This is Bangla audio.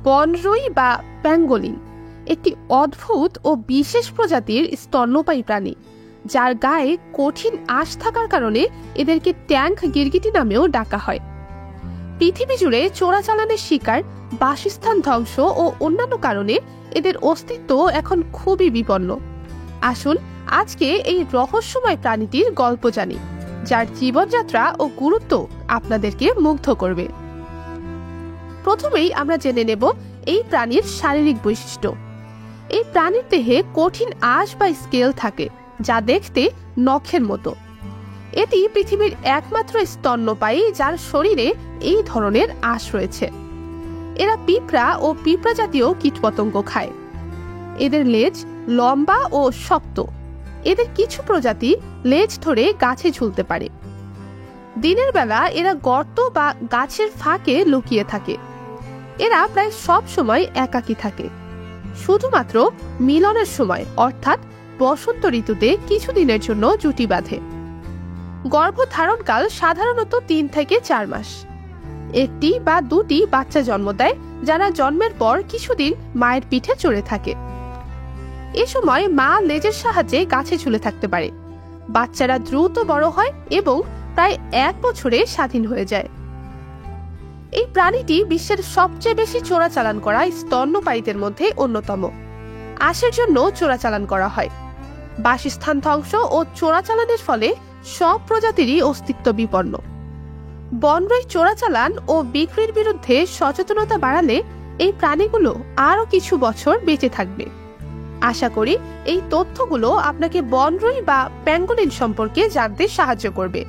বনরুই বা প্যাঙ্গোলিন একটি অদ্ভুত ও বিশেষ প্রজাতির স্তন্যপায়ী প্রাণী, যার গায়ে কঠিন আঁশ থাকার কারণে এদেরকে ট্যাঙ্ক গিরগিটি নামেও ডাকা হয়। পৃথিবী জুড়ে চোরাচালানের শিকার, বাসস্থান ধ্বংস ও অন্যান্য কারণে এদের অস্তিত্ব এখন খুবই বিপন্ন। আসুন আজকে এই রহস্যময় প্রাণীটির গল্প জানি, যার জীবনযাত্রা ও গুরুত্ব আপনাদেরকে মুগ্ধ করবে। প্রথমেই আমরা জেনে নেব এই প্রাণীর শারীরিক বৈশিষ্ট্য। এই প্রাণীর দেহে কঠিন আঁশ বা স্কেল থাকে, যা দেখতে নখের মতো। এটি পৃথিবীর একমাত্র স্তন্যপায়ী যার শরীরে এই ধরনের আঁশ রয়েছে। এরা পিঁপড়া ও পিঁপড়া জাতীয় কীটপতঙ্গ খায়। এদের লেজ লম্বা ও শক্ত। এদের কিছু প্রজাতি লেজ ধরে গাছে ঝুলতে পারে। দিনের বেলা এরা গর্ত বা গাছের ফাঁকে লুকিয়ে থাকে। এরা প্রায় সব সময় একাকী থাকে। শুধুমাত্র মিলনের সময় অর্থাৎ বসন্ত ঋতুতে কিছুদিনের জন্য জুটি বাঁধে। গর্ভধারণকাল সাধারণত 3 থেকে 4 মাস। একটি বা দুটি বাচ্চা জন্ম দেয়, যারা জন্মের পর কিছুদিন মায়ের পিঠে চড়ে থাকে। এ সময় মা লেজের সাহায্যে গাছে ঝুলে থাকতে পারে। বাচ্চারা দ্রুত বড় হয় এবং প্রায় 1 বছরে স্বাধীন হয়ে যায়। এই প্রাণীটি বিশ্বের সবচেয়ে বেশি চোরাচালান করা স্তন্যপায়ীদের মধ্যে অন্যতম। আঁশের জন্য চোরাচালান করা হয়। বাসস্থান ধ্বংস ও চোরাচালানের ফলে সব প্রজাতিরই অস্তিত্ব বিপন্ন। বনরুই চোরাচালান ও বিক্রির বিরুদ্ধে সচেতনতা বাড়ালে এই প্রাণীগুলো আরো কিছু বছর বেঁচে থাকবে। আশা করি এই তথ্যগুলো আপনাকে বনরুই বা প্যাঙ্গোলিন সম্পর্কে জানতে সাহায্য করবে।